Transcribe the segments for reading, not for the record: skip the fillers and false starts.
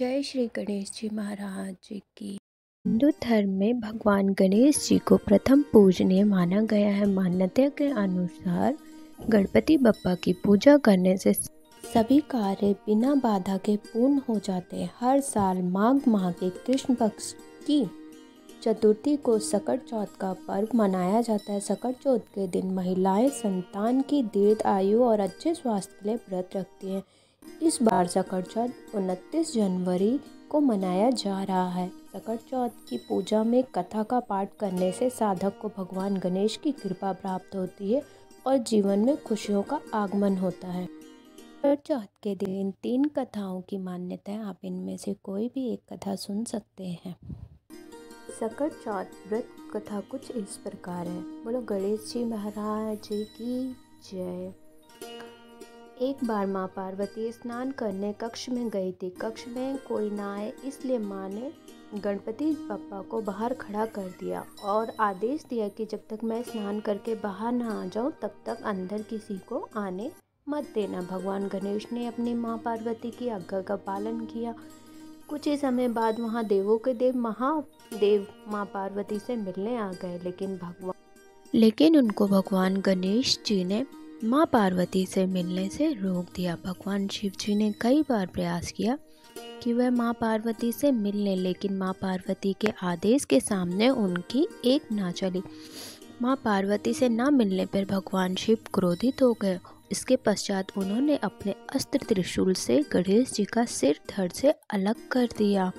जय श्री गणेश जी महाराज जी की। हिंदू धर्म में भगवान गणेश जी को प्रथम पूजनीय माना गया है। मान्यता के अनुसार गणपति बप्पा की पूजा करने से सभी कार्य बिना बाधा के पूर्ण हो जाते हैं। हर साल माघ माह के कृष्ण पक्ष की चतुर्थी को सकट चौथ का पर्व मनाया जाता है। सकट चौथ के दिन महिलाएं संतान की दीर्घ आयु और अच्छे स्वास्थ्य के लिए व्रत रखती हैं। इस बार सकट चौथ 29 जनवरी को मनाया जा रहा है। सकट चौथ की पूजा में कथा का पाठ करने से साधक को भगवान गणेश की कृपा प्राप्त होती है और जीवन में खुशियों का आगमन होता है। सकट चौथ के दिन 3 कथाओं की मान्यता है। आप इनमें से कोई भी एक कथा सुन सकते हैं। सकट चौथ व्रत कथा कुछ इस प्रकार है। बोलो गणेश जी महाराज की जय। एक बार माँ पार्वती स्नान करने कक्ष में गई थी। कक्ष में कोई ना आए इसलिए माँ ने गणपति बप्पा को बाहर खड़ा कर दिया और आदेश दिया कि जब तक मैं स्नान करके बाहर ना आ जाऊँ तब तक अंदर किसी को आने मत देना। भगवान गणेश ने अपनी माँ पार्वती की आज्ञा का पालन किया। कुछ ही समय बाद वहाँ देवों के देव महादेव माँ पार्वती से मिलने आ गए, लेकिन उनको भगवान गणेश जी ने माँ पार्वती से मिलने से रोक दिया। भगवान शिव जी ने कई बार प्रयास किया कि वह माँ पार्वती से मिल लें, लेकिन माँ पार्वती के आदेश के सामने उनकी एक ना चली। माँ पार्वती से ना मिलने पर भगवान शिव क्रोधित हो गए। इसके पश्चात उन्होंने अपने अस्त्र त्रिशूल से गणेश जी का सिर धड़ से अलग कर दिया।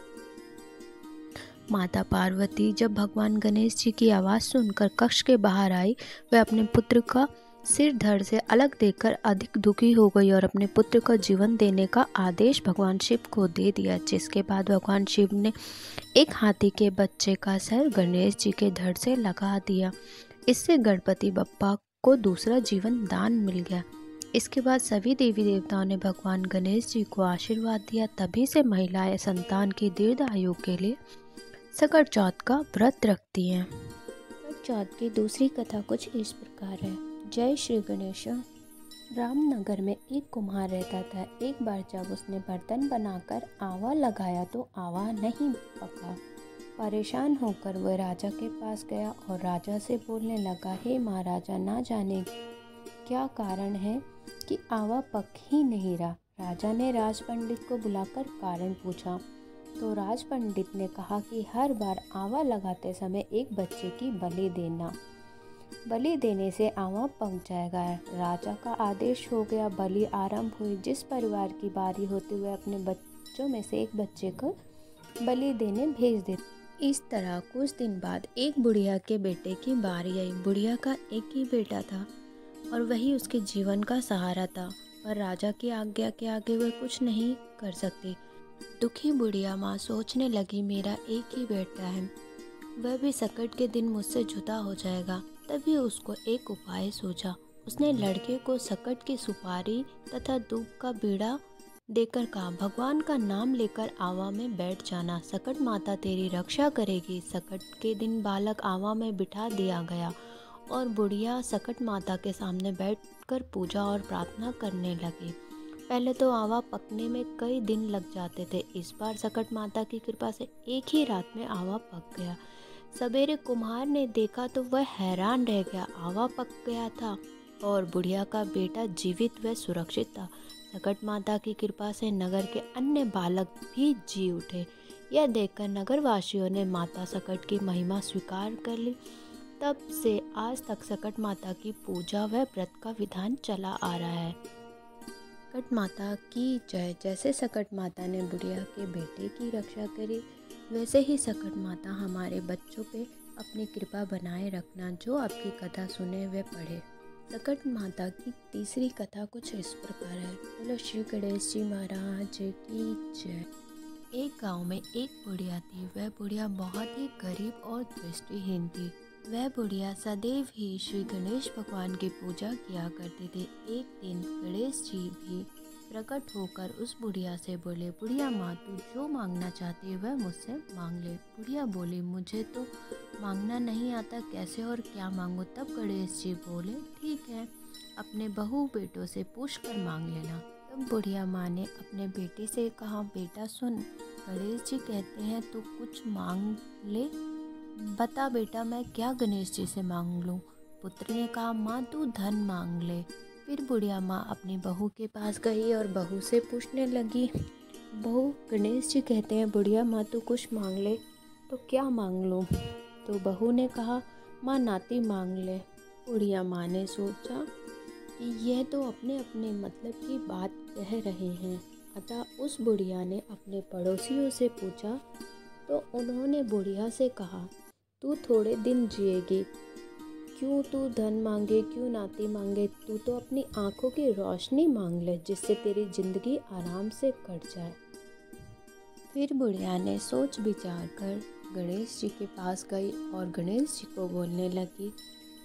माता पार्वती जब भगवान गणेश जी की आवाज़ सुनकर कक्ष के बाहर आई, वह अपने पुत्र का सिर धड़ से अलग देखकर अधिक दुखी हो गई और अपने पुत्र को जीवन देने का आदेश भगवान शिव को दे दिया। जिसके बाद भगवान शिव ने एक हाथी के बच्चे का सर गणेश जी के धड़ से लगा दिया। इससे गणपति बप्पा को दूसरा जीवन दान मिल गया। इसके बाद सभी देवी देवताओं ने भगवान गणेश जी को आशीर्वाद दिया। तभी से महिलाएं संतान की दीर्घ आयु के लिए सकट चौथ का व्रत रखती हैं। सकट चौथ की दूसरी कथा कुछ इस प्रकार है। जय श्री गणेश। रामनगर में एक कुम्हार रहता था। एक बार जब उसने बर्तन बनाकर आवा लगाया तो आवा नहीं पका। परेशान होकर वह राजा के पास गया और राजा से बोलने लगा, हे महाराजा, ना जाने क्या कारण है कि आवा पक ही नहीं रहा। राजा ने राज पंडित को बुलाकर कारण पूछा तो राज पंडित ने कहा कि हर बार आवा लगाते समय एक बच्चे की बलि देना। बलि देने से आवा पक जाएगा। राजा का आदेश हो गया। बलि आरंभ हुई। जिस परिवार की बारी होती हुए अपने बच्चों में से एक बच्चे को बलि देने भेज देते। इस तरह कुछ दिन बाद एक बुढ़िया के बेटे की बारी आई। बुढ़िया का एक ही बेटा था और वही उसके जीवन का सहारा था, पर राजा की आज्ञा के आगे वह कुछ नहीं कर सकती। दुखी बुढ़िया माँ सोचने लगी, मेरा एक ही बेटा है, वह भी सकट के दिन मुझसे जुदा हो जाएगा। तभी उसको एक उपाय सूझा। उसने लड़के को सकट की सुपारी तथा दूब का बीड़ा देकर कहा, भगवान का नाम लेकर आवा में बैठ जाना, सकट माता तेरी रक्षा करेगी। सकट के दिन बालक आवा में बिठा दिया गया और बुढ़िया सकट माता के सामने बैठकर पूजा और प्रार्थना करने लगी। पहले तो आवा पकने में कई दिन लग जाते थे। इस बार सकट माता की कृपा से एक ही रात में आवा पक गया। सवेरे कुम्हार ने देखा तो वह हैरान रह गया। आवा पक गया था और बुढ़िया का बेटा जीवित व सुरक्षित था। सकट माता की कृपा से नगर के अन्य बालक भी जी उठे। यह देखकर नगरवासियों ने माता सकट की महिमा स्वीकार कर ली। तब से आज तक सकट माता की पूजा व व्रत का विधान चला आ रहा है। सकट माता की जय। जैसे सकट माता ने बुढ़िया के बेटे की रक्षा करी, वैसे ही सकट माता हमारे बच्चों पे अपनी कृपा बनाए रखना। जो आपकी कथा सुने वे पढ़े। सकट माता की तीसरी कथा कुछ इस प्रकार है। बोलो श्री गणेश जी महाराज की जय। एक गांव में एक बुढ़िया थी। वह बुढ़िया बहुत ही गरीब और दृष्टिहीन थी। वह बुढ़िया सदैव ही श्री गणेश भगवान की पूजा किया करती थी। एक दिन गणेश जी भी प्रकट होकर उस बुढ़िया से बोले, बुढ़िया माँ, तू जो मांगना चाहती है वह मुझसे मांग ले। बुढ़िया बोली, मुझे तो मांगना नहीं आता, कैसे और क्या मांगूं। तब गणेश जी बोले, ठीक है, अपने बहू बेटों से पूछ कर मांग लेना। तब बुढ़िया माँ ने अपने बेटे से कहा, बेटा सुन, गणेश जी कहते हैं तू कुछ मांग ले। बता बेटा मैं क्या गणेश जी से मांग लूँ। पुत्र ने कहा माँ तू धन मांग ले। फिर बुढ़िया माँ अपनी बहू के पास गई और बहू से पूछने लगी। बहू गणेश जी कहते हैं बुढ़िया माँ तू कुछ मांग ले, तो क्या मांग लूँ। तो बहू ने कहा माँ नाती मांग ले। बुढ़िया माँ ने सोचा कि यह तो अपने अपने मतलब की बात कह रहे हैं, अतः उस बुढ़िया ने अपने पड़ोसियों से पूछा। तो उन्होंने बुढ़िया से कहा तू थोड़े दिन जिएगी, क्यों तू धन मांगे, क्यों नाती मांगे, तू तो अपनी आंखों की रोशनी मांग ले जिससे तेरी जिंदगी आराम से कट जाए। फिर बुढ़िया ने सोच विचार कर गणेश जी के पास गई और गणेश जी को बोलने लगी,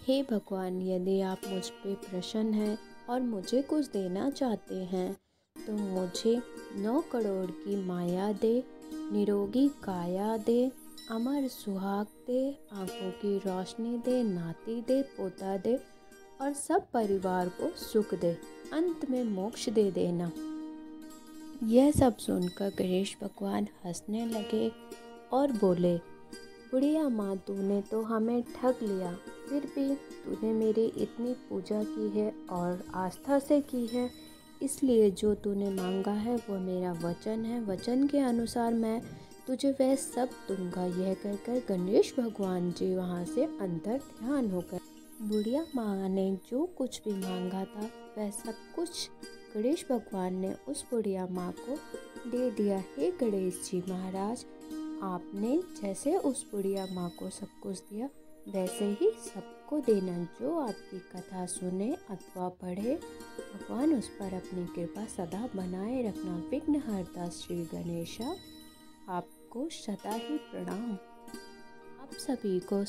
हे भगवान यदि आप मुझ पे प्रसन्न हैं और मुझे कुछ देना चाहते हैं तो मुझे 9 करोड़ की माया दे, निरोगी काया दे, अमर सुहाग दे, आंखों की रोशनी दे, नाती दे, पोता दे और सब परिवार को सुख दे, अंत में मोक्ष दे देना। यह सब सुनकर गणेश भगवान हंसने लगे और बोले, बुढ़िया माँ तूने तो हमें ठग लिया, फिर भी तूने मेरी इतनी पूजा की है और आस्था से की है, इसलिए जो तूने मांगा है वो मेरा वचन है, वचन के अनुसार मैं तुझे वह सब दूंगा। यह कहकर गणेश भगवान जी वहाँ से अंदर ध्यान हो गए। बुढ़िया माँ ने जो कुछ भी मांगा था वह सब कुछ गणेश भगवान ने उस बुढ़िया माँ को दे दिया। हे गणेश जी महाराज, आपने जैसे उस बुढ़िया माँ को सब कुछ दिया वैसे ही सबको देना। जो आपकी कथा सुने अथवा पढ़े भगवान उस पर अपनी कृपा सदा बनाए रखना। विघ्नहर्ता श्री गणेशा आपको सदा ही प्रणाम। आप सभी को